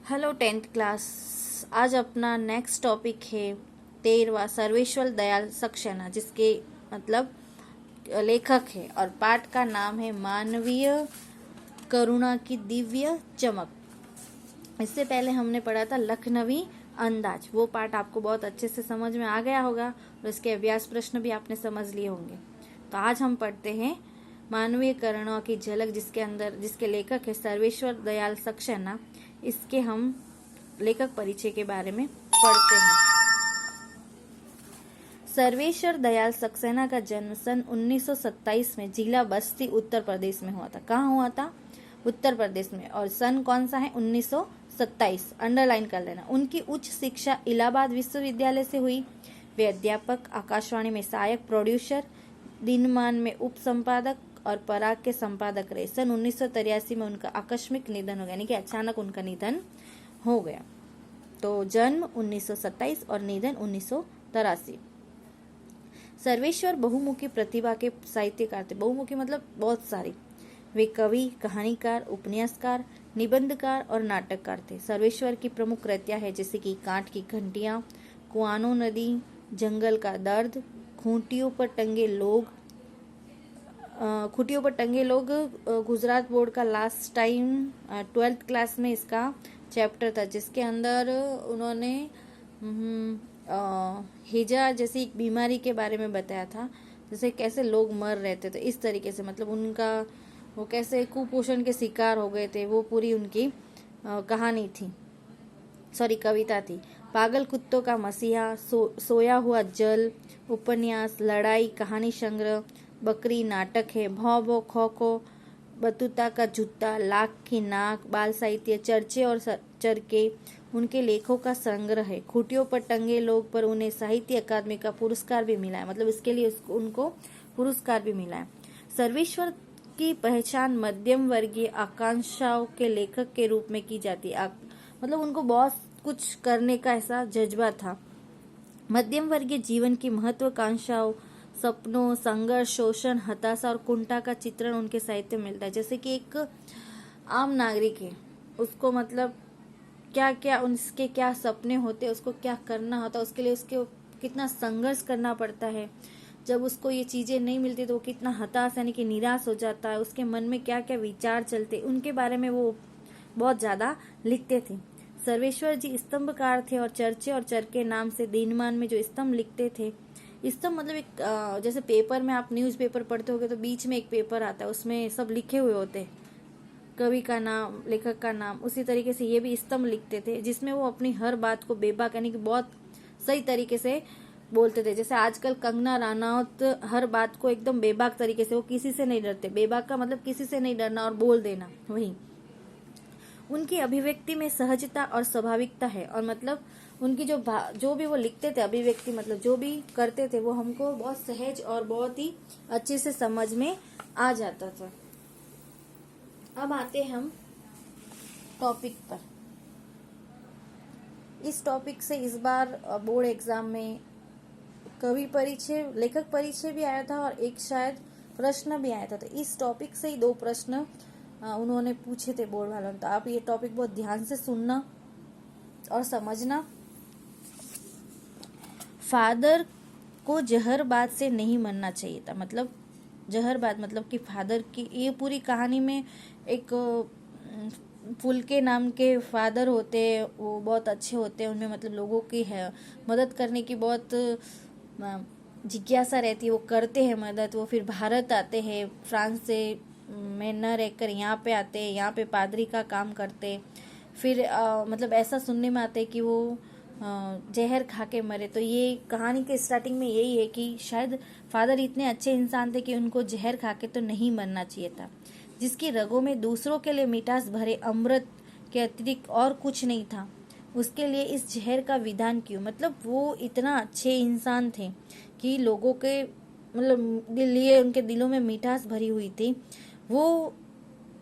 Hello 10th class. आज अपना next topic है 13वां सर्वेश्वर दयाल सक्सेना, जिसके मतलब लेखक है और पाठ का नाम है मानवीय करुणा की दिव्य चमक। इससे पहले हमने पढ़ा था लखनवी अंदाज। वो पाठ आपको बहुत अच्छे से समझ में आ गया होगा और इसके अभ्यास प्रश्न भी आपने समझ लिए होंगे। तो आज हम पढ़ते हैं मानवीय करुणा की झलक, जिसके लेखक है सर्वेश्वर दयाल सक्सेना। इसके हम लेखक परिचय के बारे में पढ़ते हैं। सर्वेश्वर दयाल सक्सेना का जन्म सन 1927 में जिला बस्ती उत्तर प्रदेश में हुआ था। कहाँ हुआ था? उत्तर प्रदेश में। और सन कौन सा है? 1927, अंडरलाइन कर लेना। उनकी उच्च शिक्षा इलाहाबाद विश्वविद्यालय से हुई। वे अध्यापक, आकाशवाणी में सहायक प्रोड्यूसर, दिनमान में उप संपादक और पराग के संपादक रहे। सन 1983 में उनका आकस्मिक निधन हो गया, यानी कि अचानक उनका निधन हो गया। तो जन्म 1927 और निधन 1983। सर्वेश्वर बहुमुखी प्रतिभा के साहित्यकार थे। बहुमुखी मतलब बहुत सारे। वे कवि, कहानीकार, उपन्यासकार, निबंधकार और नाटककार थे। सर्वेश्वर की प्रमुख कृतियां हैं जैसे कि कांट की घंटियां, कुआनो नदी, जंगल का दर्द, खूंटियों पर टंगे लोग गुजरात बोर्ड का लास्ट टाइम 12th क्लास में इसका चैप्टर था, जिसके अंदर उन्होंने हिजा जैसी एक बीमारी के बारे में बताया था, जैसे कैसे लोग मर रहे थे। तो इस तरीके से मतलब उनका वो कैसे कुपोषण के शिकार हो गए थे, वो पूरी उनकी कहानी थी, कविता थी। पागल कुत्तों का मसीहा, सोया हुआ जल, उपन्यास, लड़ाई, कहानी संग्रह, बकरी नाटक है, भौ भौ खो खो, बतूता का जूता, लाख की नाक, बाल साहित्य, चर्चे और चरके उनके लेखों का संग्रह है। खूंटियों पर टंगे लोग पर उन्हें साहित्य अकादमी का पुरस्कार भी मिला है, मतलब इसके लिए उनको पुरस्कार भी मिला है। सर्वेश्वर की पहचान मध्यम वर्गीय आकांक्षाओं के लेखक के रूप में की जाती है। मतलब उनको बहुत कुछ करने का ऐसा जज्बा था। मध्यम वर्गीय जीवन की महत्वाकांक्षाओं, सपनों, संघर्ष, शोषण, हताशा और कुंठा का चित्रण उनके साहित्य में मिलता है। जैसे कि एक आम नागरिक है, उसको मतलब क्या क्या उसके क्या सपने होते हैं, उसको क्या करना होता है, उसके लिए उसके कितना संघर्ष करना पड़ता है। जब उसको ये चीजें नहीं मिलती तो वो कितना हताश यानी कि निराश हो जाता है। उसके मन में क्या क्या विचार चलते, उनके बारे में वो बहुत ज्यादा लिखते थे। सर्वेश्वर जी स्तंभकार थे और चर्चे और चरके नाम से दिनमान में जो स्तंभ लिखते थे। स्तंभ मतलब एक जैसे पेपर में आप न्यूज़ पेपर पढ़ते होगे तो बीच में एक पेपर आता है, उसमें सब लिखे हुए होते हैं, कवि का नाम, लेखक का नाम। उसी तरीके से ये भी स्तंभ लिखते थे, जिसमें वो अपनी हर बात को बेबाक यानी कि बहुत सही तरीके से बोलते थे। जैसे आजकल कंगना रनौत हर बात को एकदम बेबाक तरीके से, वो किसी से नहीं डरते। बेबाक का मतलब किसी से नहीं डरना और बोल देना। वही उनकी अभिव्यक्ति में सहजता और स्वाभाविकता है, और मतलब उनकी जो भी वो लिखते थे, अभिव्यक्ति मतलब जो भी करते थे, वो हमको बहुत सहज और बहुत ही अच्छे से समझ में आ जाता था। अब आते हम टॉपिक पर। इस टॉपिक से इस बार बोर्ड एग्जाम में कवि परिचय, लेखक परिचय भी आया था और एक शायद प्रश्न भी आया था। तो इस टॉपिक से ही 2 प्रश्न उन्होंने पूछे थे बोर्ड वालों ने। तो आप ये टॉपिक बहुत ध्यान से सुनना और समझना। फादर को जहरबाद से नहीं मरना चाहिए था। मतलब जहरबाद मतलब कि फादर की ये पूरी कहानी में एक फुल्के नाम के फादर होते हैं, वो बहुत अच्छे होते हैं। उनमें मतलब लोगों की है मदद करने की बहुत जिज्ञासा रहती है, वो करते हैं मदद। वो फिर भारत आते हैं, फ्रांस से में न रहकर यहाँ पे आते हैं, यहाँ पे पादरी का काम करते। फिर मतलब ऐसा सुनने में आता है कि वो जहर खा के मरे। तो ये कहानी के स्टार्टिंग में यही है कि शायद फादर इतने अच्छे इंसान थे कि उनको जहर खा के तो नहीं मरना चाहिए था। जिसकी रगों में दूसरों के लिए मिठास भरे अमृत के अतिरिक्त और कुछ नहीं था, उसके लिए इस जहर का विधान क्यों? मतलब वो इतना अच्छे इंसान थे कि लोगों के मतलब लिए उनके दिलों में मिठास भरी हुई थी। वो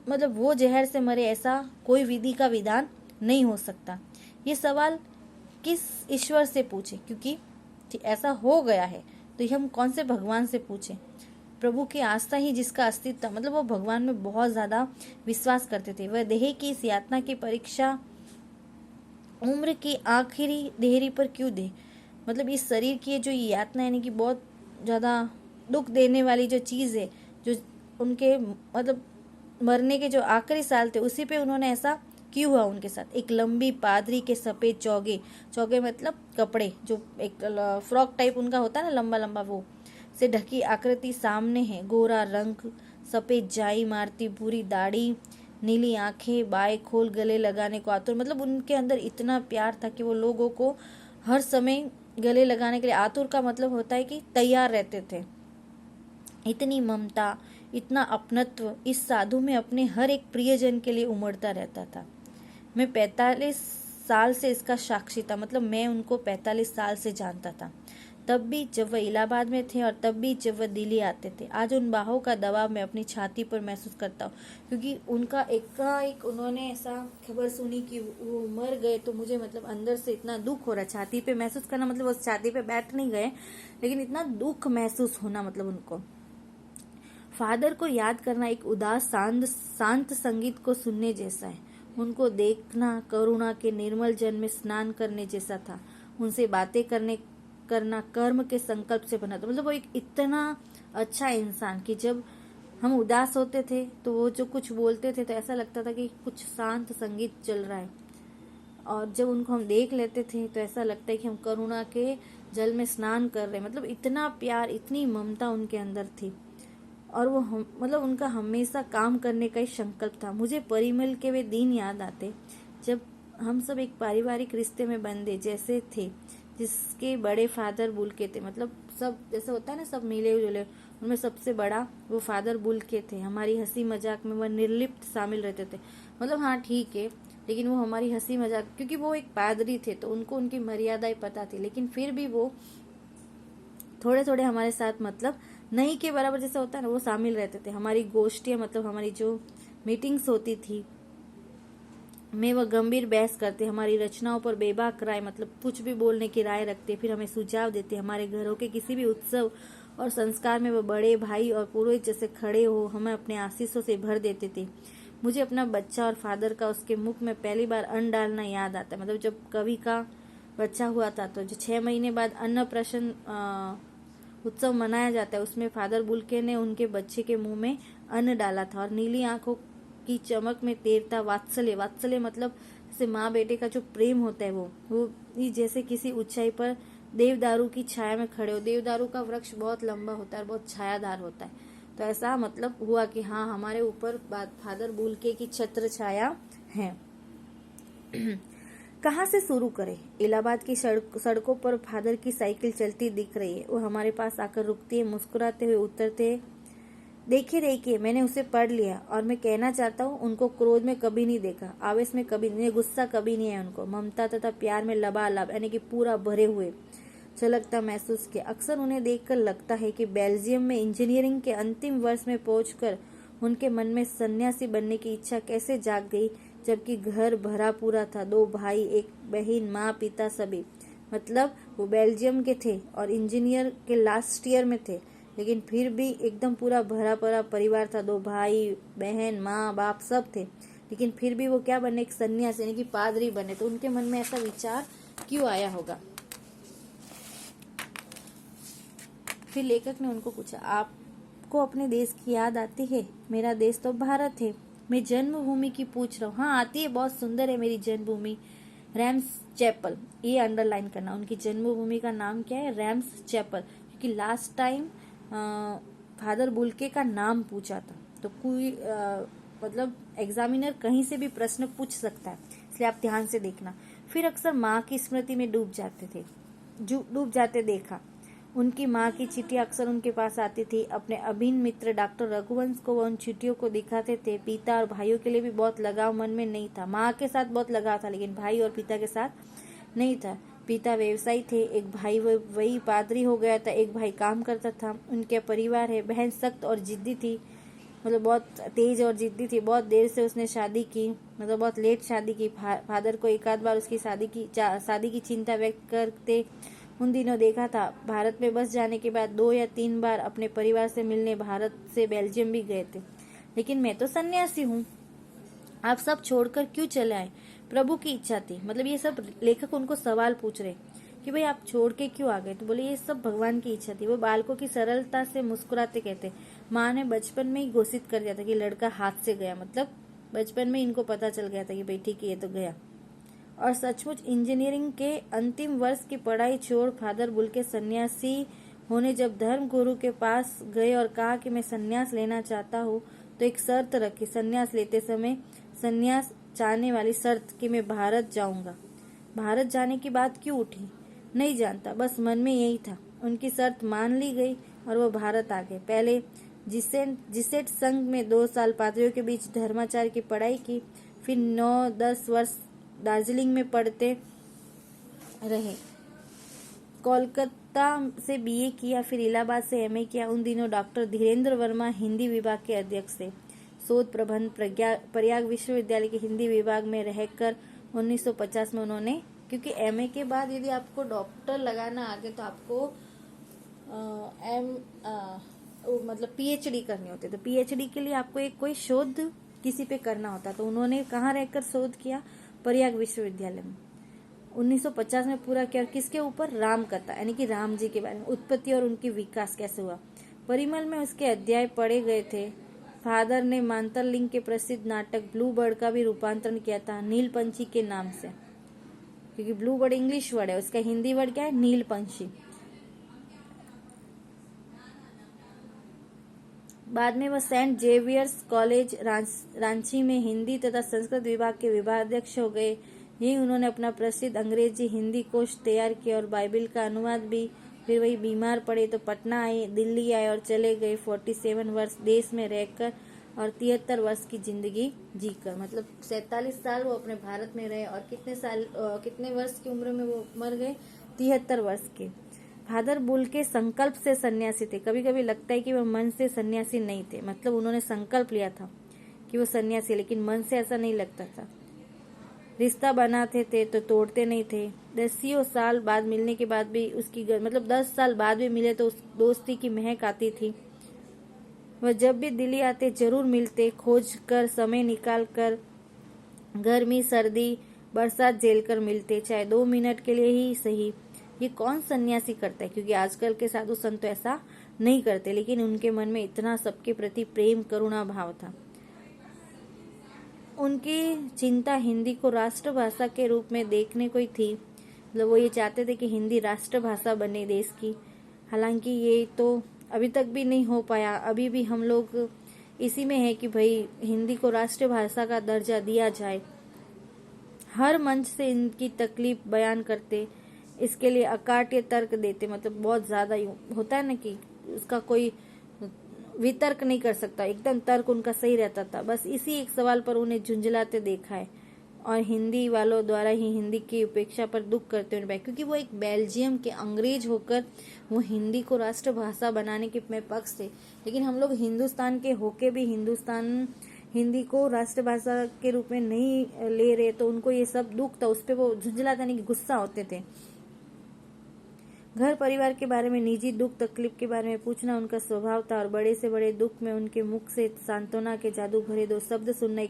मतलब वो जहर से मरे, ऐसा कोई विधि का विधान नहीं हो सकता। ये सवाल किस ईश्वर से पूछे? क्योंकि ऐसा हो गया है तो हम कौन से भगवान से पूछे? प्रभु की आस्था ही जिसका अस्तित्व, मतलब वो भगवान में बहुत ज्यादा विश्वास करते थे। वह देह की इस यातना की परीक्षा उम्र की आखिरी देहरी पर क्यों दे, मतलब इस शरीर की जो यातना यानी कि बहुत ज़्यादा दुख देने वाली जो चीज़ है, जो उनके मतलब मरने के जो आखिरी साल थे उसी पे उन्होंने ऐसा क्यों हुआ उनके साथ। एक लंबी पादरी के सफ़ेद चौगे, चौगे मतलब कपड़े, जो एक फ्रॉक टाइप उनका होता है ना, लंबा लंबा, वो से ढकी आकृति सामने है। गोरा रंग, सफ़ेद जाई मारती पूरी दाढ़ी, नीली आंखें, बाएं खोल गले लगाने को आतुर। मतलब उनके अंदर इतना प्यार था कि वो लोगों को हर समय गले लगाने के लिए, आतुर का मतलब होता है कि तैयार रहते थे। इतनी ममता, इतना अपनत्व इस साधु में अपने हर एक प्रियजन के लिए उमड़ता रहता था। मैं 45 साल से इसका साक्षी था, मतलब मैं उनको 45 साल से जानता था, तब भी जब वह इलाहाबाद में थे और तब भी जब वह दिल्ली आते थे। आज उन बाहों का दबाव मैं अपनी छाती पर महसूस करता हूँ, क्योंकि उनका एक उन्होंने ऐसा खबर सुनी कि वो मर गए, तो मुझे मतलब अंदर से इतना दुख हो रहा है। छाती पे महसूस करना मतलब वो छाती पे बैठ नहीं गए, लेकिन इतना दुख महसूस होना, मतलब उनको फादर को याद करना एक उदास शांत संगीत को सुनने जैसा है। उनको देखना करुणा के निर्मल जल में स्नान करने जैसा था। उनसे बातें करना कर्म के संकल्प से बना था। मतलब वो एक इतना अच्छा इंसान कि जब हम उदास होते थे तो वो जो कुछ बोलते थे तो ऐसा लगता था कि कुछ शांत संगीत चल रहा है, और जब उनको हम देख लेते थे तो ऐसा लगता है कि हम करुणा के जल में स्नान कर रहे हैं। मतलब इतना प्यार, इतनी ममता उनके अंदर थी, और वो मतलब उनका हमेशा काम करने का ही संकल्प था। मुझे परिमल के वे दिन याद आते जब हम सब एक पारिवारिक रिश्ते में बंधे जैसे थे, जिसके बड़े फादर बुल्के थे। मतलब सब जैसे होता है ना, सब मिले जुले, उनमें सबसे बड़ा वो फादर बुल्के थे। हमारी हंसी मजाक में वह निर्लिप्त शामिल रहते थे। मतलब हाँ ठीक है, लेकिन वो हमारी हंसी मजाक, क्योंकि वो एक पादरी थे तो उनको उनकी मर्यादाएं पता थी, लेकिन फिर भी वो थोड़े थोड़े हमारे साथ, मतलब नहीं के बराबर जैसा होता है ना, वो शामिल रहते थे। हमारी गोष्ठियां, मतलब हमारी जो मीटिंग्स होती थी में वह गंभीर बहस करते, हमारी रचनाओं पर बेबाक राय, मतलब कुछ भी बोलने की राय रखते, फिर हमें सुझाव देते। हमारे घरों के किसी भी उत्सव और संस्कार में वह बड़े भाई और पुरोहित जैसे खड़े हो हमें अपने आशीषों से भर देते थे। मुझे अपना बच्चा और फादर का उसके मुख में पहली बार अन्न डालना याद आता है। मतलब जब कवि का बच्चा हुआ था तो जो 6 महीने बाद अन्नप्राशन उत्सव मनाया जाता है, उसमें फादर बुल्के ने उनके बच्चे के मुंह में अन्न डाला था, और नीली आंखों की चमक में तैरता वात्सल्य, वात्सल्य मतलब जैसे माँ बेटे का जो प्रेम होता है वो जैसे किसी ऊंचाई पर देवदारू की छाया में खड़े हो। देवदारू का वृक्ष बहुत लंबा होता है और बहुत छायादार होता है, तो ऐसा मतलब हुआ कि हाँ, हमारे ऊपर फादर बुल्के की छत्र छाया है। कहाँ से शुरू करें? इलाहाबाद की सड़कों पर फादर की साइकिल चलती दिख रही है। वो हमारे पास आकर रुकती है, मुस्कुराते हुए उतरते हैं। देखिए मैंने उसे पढ़ लिया, और मैं कहना चाहता हूँ उनको क्रोध में कभी नहीं देखा, आवेश में कभी नहीं, गुस्सा कभी नहीं है उनको। ममता तथा प्यार में लबालब यानी कि पूरा भरे हुए छलकता महसूस किया। अक्सर उन्हें देखकर लगता है कि बेल्जियम में इंजीनियरिंग के अंतिम वर्ष में पहुंचकर उनके मन में सन्यासी बनने की इच्छा कैसे जाग गई, जबकि घर भरा पूरा था, 2 भाई, 1 बहन, माँ पिता सभी। मतलब वो बेल्जियम के थे और इंजीनियर के लास्ट ईयर में थे, लेकिन फिर भी एकदम पूरा भरा भरा परिवार था, 2 भाई बहन, माँ बाप सब थे, लेकिन फिर भी वो क्या बने? एक सन्यासी यानी कि पादरी बने। तो उनके मन में ऐसा विचार क्यों आया होगा? फिर लेखक ने उनको पूछा, आपको अपने देश की याद आती है? मेरा देश तो भारत है। मैं जन्मभूमि की पूछ रहा हूँ। हाँ आती है, बहुत सुंदर है मेरी जन्मभूमि, रैम्स चैपल। ये अंडरलाइन करना, उनकी जन्मभूमि का नाम क्या है? रैम्स चैपल, क्योंकि लास्ट टाइम फादर बुल्के का नाम पूछा था। तो कोई मतलब एग्जामिनर कहीं से भी प्रश्न पूछ सकता है, इसलिए आप ध्यान से देखना। फिर अक्सर माँ की स्मृति में डूब जाते देखा। उनकी माँ की चिट्ठी अक्सर उनके पास आती थी। अपने अभिन्न मित्र डॉक्टर रघुवंश को वह उन चिट्ठियों को दिखाते थे। पिता और भाइयों के लिए भी बहुत लगाव मन में नहीं था। माँ के साथ बहुत लगाव था, लेकिन भाई और पिता के साथ नहीं था। पिता व्यवसायी थे, एक भाई वही पादरी हो गया था, एक भाई काम करता था। उनके परिवार है, बहन सख्त और जिद्दी थी, मतलब बहुत तेज और जिद्दी थी। बहुत देर से उसने शादी की, मतलब बहुत लेट शादी की। फादर को एक आध बार उसकी शादी की चिंता व्यक्त करते उन दिनों देखा था। भारत में बस जाने के बाद 2 या 3 बार अपने परिवार से मिलने भारत से बेल्जियम भी गए थे। लेकिन मैं तो सन्यासी हूँ, आप सब छोड़कर क्यों चले आए? प्रभु की इच्छा थी। मतलब ये सब लेखक उनको सवाल पूछ रहे कि भाई आप छोड़ के क्यों आ गए, तो बोले ये सब भगवान की इच्छा थी। वो बालकों की सरलता से मुस्कुराते कहते, माँ ने बचपन में ही घोषित कर दिया था कि लड़का हाथ से गया, मतलब बचपन में इनको पता चल गया था कि भाई ठीक है ये तो गया। और सचमुच इंजीनियरिंग के अंतिम वर्ष की पढ़ाई छोड़ फादर बुल्के सन्यासी होने जब धर्म गुरु के पास गए और कहा कि मैं सन्यास लेना चाहता हूँ, तो एक शर्त रखी। सन्यास लेते समय सन्यास चाहने वाली शर्त कि मैं भारत जाऊंगा। भारत जाने की बात क्यों उठी नहीं जानता, बस मन में यही था। उनकी शर्त मान ली गई और वो भारत आ गए। पहले जिसेट संघ में 2 साल पादरियों के बीच धर्माचार्य की पढ़ाई की, फिर 9-10 वर्ष दार्जिलिंग में पढ़ते रहे। कोलकाता से बीए किया, फिर इलाहाबाद से एमए किया। उन दिनों डॉक्टर धीरेन्द्र वर्मा हिंदी विभाग के अध्यक्ष थे। शोध प्रबंध प्रयाग विश्वविद्यालय के हिंदी विभाग में रहकर 1950 में उन्होंने, क्योंकि एमए के बाद यदि आपको डॉक्टर लगाना आगे तो आपको मतलब पीएचडी करनी होती है। तो पीएचडी के लिए आपको एक कोई शोध किसी पे करना होता, तो उन्होंने कहाँ रहकर शोध किया, प्रयाग विश्वविद्यालय में 1950 में पूरा किया। किसके ऊपर, राम कथा यानी कि राम जी के बारे में, उत्पत्ति और उनकी विकास कैसे हुआ। परिमल में उसके अध्याय पढ़े गए थे। फादर ने मांतरलिंग के प्रसिद्ध नाटक ब्लू बर्ड का भी रूपांतरण किया था नील पंछी के नाम से, क्योंकि ब्लू बर्ड इंग्लिश वर्ड है, उसका हिंदी वर्ड क्या है, नील पंछी। बाद में वह सेंट जेवियर्स कॉलेज रांची में हिंदी तथा संस्कृत विभाग के विभागाध्यक्ष हो गए। यही उन्होंने अपना प्रसिद्ध अंग्रेजी हिंदी कोश तैयार किया और बाइबिल का अनुवाद भी। फिर वही बीमार पड़े तो पटना आए, दिल्ली आए और चले गए। 47 वर्ष देश में रहकर और 73 वर्ष की जिंदगी जीकर, मतलब 47 साल वो अपने भारत में रहे और कितने वर्ष की उम्र में वो मर गए, 73 वर्ष के। फादर बुल्के संकल्प से सन्यासी थे। कभी कभी लगता है कि वो मन से सन्यासी नहीं थे, मतलब उन्होंने संकल्प लिया था कि वो सन्यासी, लेकिन मन से ऐसा नहीं लगता था। रिश्ता बनाते थे तो तोड़ते नहीं थे। 10 साल बाद मिलने के बाद भी उसकी मतलब 10 साल बाद भी मिले तो उस दोस्ती की महक आती थी। वह जब भी दिल्ली आते जरूर मिलते, खोज कर समय निकाल कर, गर्मी सर्दी बरसात झेल कर मिलते, चाहे 2 मिनट के लिए ही सही। ये कौन सन्यासी करता है, क्योंकि आजकल के साधु संत तो ऐसा नहीं करते, लेकिन उनके मन में इतना सबके प्रति प्रेम करुणा भाव था। उनकी चिंता हिंदी को राष्ट्रभाषा के रूप में देखने को ही थी। मतलब वो ये चाहते थे कि हिंदी राष्ट्रभाषा बने देश की। हालांकि ये तो अभी तक भी नहीं हो पाया। अभी भी हम लोग इसी में है कि भाई हिंदी को राष्ट्रभाषा का दर्जा दिया जाए। हर मंच से इनकी तकलीफ बयान करते, इसके लिए अकाट्य तर्क देते, मतलब बहुत ज्यादा होता है ना कि उसका कोई वितर्क नहीं कर सकता, एकदम तर्क उनका सही रहता था। बस इसी एक सवाल पर उन्हें झुंझलाते देखा है और हिंदी वालों द्वारा ही हिंदी की उपेक्षा पर दुख करते हुए, क्योंकि वो एक बेल्जियम के अंग्रेज होकर वो हिंदी को राष्ट्रभाषा बनाने के पक्ष थे, लेकिन हम लोग हिंदुस्तान के होके भी हिंदी को राष्ट्रभाषा के रूप में नहीं ले रहे, तो उनको ये सब दुख था, उस पर वो झुंझलाते नहीं, गुस्सा होते थे। घर परिवार के बारे में, निजी दुख तकलीफ के बारे में पूछना उनका स्वभाव था और बड़े से बड़े दुख में उनके मुख से सांत्वना के जादू भरे 2 शब्द सुनना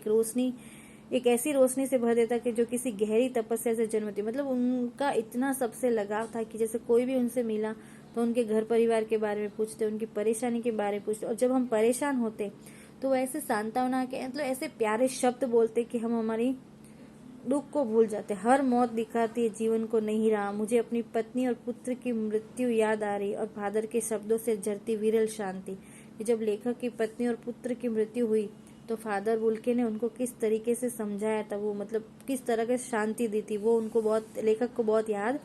एक ऐसी रोशनी से भर देता कि जो किसी गहरी तपस्या से जन्मती। मतलब उनका इतना सबसे लगाव था कि जैसे कोई भी उनसे मिला तो उनके घर परिवार के बारे में पूछते, उनकी परेशानी के बारे में पूछते, और जब हम परेशान होते तो ऐसे सांत्वना के मतलब ऐसे प्यारे शब्द बोलते कि हम हमारी दुख को भूल जाते। हर मौत दिखाती है जीवन को नहीं रहा, मुझे अपनी पत्नी और पुत्र की मृत्यु याद आ रही, और फादर के शब्दों से झरती विरल शांति। जब लेखक की पत्नी और पुत्र की मृत्यु हुई तो फादर बुल्के ने उनको किस तरीके से समझाया था, वो मतलब किस तरह की शांति दी थी, वो उनको लेखक को बहुत याद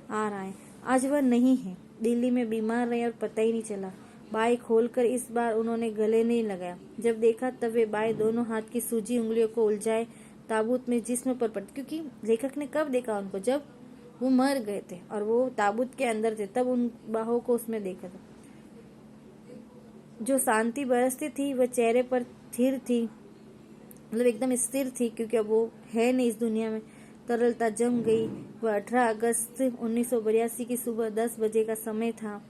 आ रहा है। आज वह नहीं है, दिल्ली में बीमार रहे और पता ही नहीं चला। बाई खोलकर इस बार उन्होंने गले नहीं लगाया। जब देखा तब वे बाई दोनों हाथ की सूजी उंगलियों को उलझाए ताबूत में जिस्म पर पड़ते, क्योंकि लेखक ने कब देखा उनको, जब वो मर गए थे और वो ताबूत के अंदर थे, तब उन बाहों को उसमें देखा था। जो शांति बरसती थी वह चेहरे पर स्थिर थी, मतलब एकदम स्थिर थी, क्योंकि अब वो है नहीं इस दुनिया में। तरलता जम गई। वह 18 अगस्त 1982 की सुबह 10 बजे का समय था।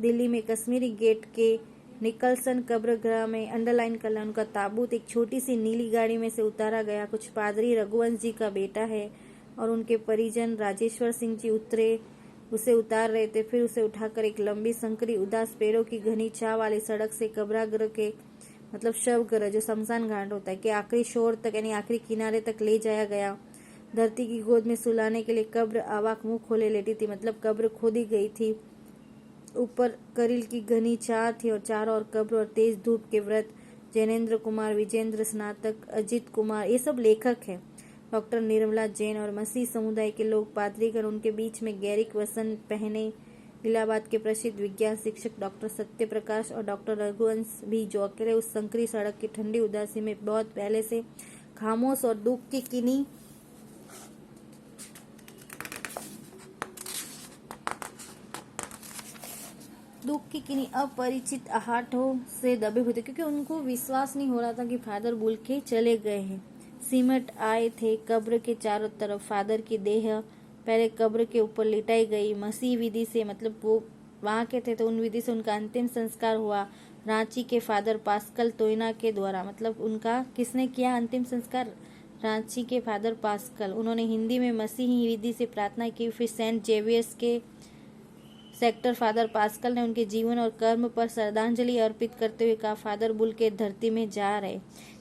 दिल्ली में कश्मीरी गेट के निकलसन कब्रगृह में अंडरलाइन कर लें। उनका ताबूत एक छोटी सी नीली गाड़ी में से उतारा गया। कुछ पादरी रघुवंश जी का बेटा है और उनके परिजन राजेश्वर सिंह जी उसे उतार रहे थे। फिर उसे उठाकर एक लंबी संकरी उदास पेड़ों की घनी छाव वाली सड़क से कब्रगृह के मतलब शवगृह जो शमशान घाट होता है के आखिरी छोर तक यानी आखिरी किनारे तक ले जाया गया। धरती की गोद में सुलाने के लिए कब्र अवाक मुंह खोले लेटी थी, मतलब कब्र खोदी गई थी। ऊपर करील की घनी छाह थी और चारों ओर कब्र और तेज धूप के व्रत। जैनेन्द्र कुमार, विजेंद्र स्नातक, अजित कुमार, ये सब लेखक हैं। डॉक्टर निर्मला जैन और मसीह समुदाय के लोग, पादरीगण, उनके बीच में गैरिक वसन पहने इलाहाबाद के प्रसिद्ध विज्ञान शिक्षक डॉक्टर सत्य प्रकाश और डॉक्टर रघुवंश भी, जो अकेले उस संकरी सड़क की ठंडी उदासी में बहुत पहले से खामोश और दुख की किन्हीं अपरिचित आहटों से दबे हुए थे, क्योंकि उनको विश्वास नहीं हो रहा था कि फादर बुल्के चले गए हैं। सिमट आए थे कब्र के चारों तरफ। फादर की देह पहले कब्र के ऊपर लिटाई गई। मसीह विधि से, मतलब वो वहाँ के थे तो उन विधि से उनका अंतिम संस्कार हुआ रांची के फादर पास्कल तोयना के द्वारा। मतलब उनका किसने किया अंतिम संस्कार? रांची के फादर पास्कल। उन्होंने हिंदी में मसीही विधि से प्रार्थना की। फिर सेंट जेवियर्स के सेक्टर फादर पास्कल ने उनके जीवन और कर्म पर श्रद्धांजलि अर्पित करते हुए कहा, फादर बुल्के धरती में जा रहे,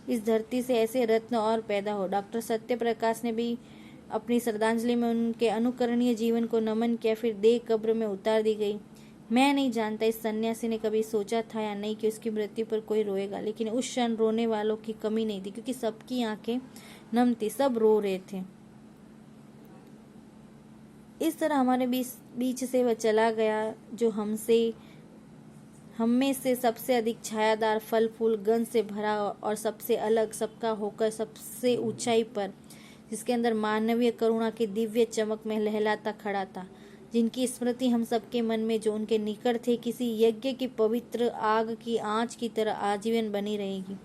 इस धरती से ऐसे रत्न और पैदा हो। डॉक्टर सत्य प्रकाश ने भी अपनी श्रद्धांजलि में उनके अनुकरणीय जीवन को नमन किया। फिर देह कब्र में उतार दी गई। मैं नहीं जानता इस सन्यासी ने कभी सोचा था या नहीं कि उसकी मृत्यु पर कोई रोएगा, लेकिन उस क्षण रोने वालों की कमी नहीं थी, क्योंकि सबकी आंखें नम थी, सब रो रहे थे। इस तरह हमारे बीच से वह चला गया, जो हमें से सबसे अधिक छायादार, फल फूल गंध से भरा और सबसे अलग, सबका होकर सबसे ऊंचाई पर, जिसके अंदर मानवीय करुणा की दिव्य चमक में लहलाता खड़ा था, जिनकी स्मृति हम सबके मन में, जो उनके निकट थे, किसी यज्ञ की पवित्र आग की आंच की तरह आजीवन बनी रहेगी।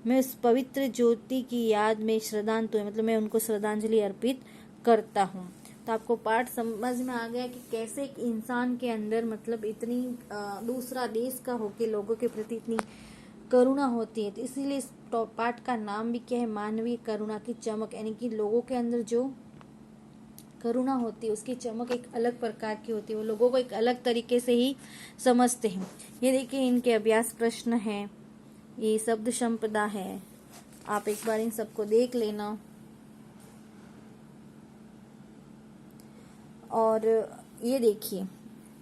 मैं उस पवित्र ज्योति की याद में मतलब मैं उनको श्रद्धांजलि अर्पित करता हूँ। तो आपको पाठ समझ में आ गया कि कैसे एक इंसान के अंदर मतलब इतनी दूसरा देश का होके लोगों के प्रति इतनी करुणा होती है। तो इसीलिए इस पाठ का नाम भी क्या है? मानवीय करुणा की चमक, यानी कि लोगों के अंदर जो करुणा होती है उसकी चमक एक अलग प्रकार की होती है, वो लोगों को एक अलग तरीके से ही समझते हैं। ये देखिए इनके अभ्यास प्रश्न हैं, ये शब्द संपदा है, आप एक बार इन सबको देख लेना। और ये देखिए,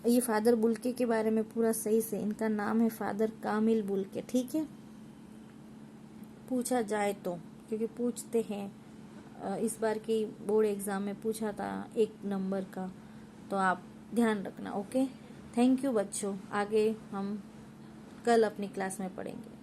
ये फादर बुल्के के बारे में पूरा सही से, इनका नाम है फादर कामिल बुल्के, ठीक है, पूछा जाए तो, क्योंकि पूछते हैं, इस बार की बोर्ड एग्जाम में पूछा था 1 नंबर का, तो आप ध्यान रखना। ओके, थैंक यू बच्चों, आगे हम कल अपनी क्लास में पढ़ेंगे।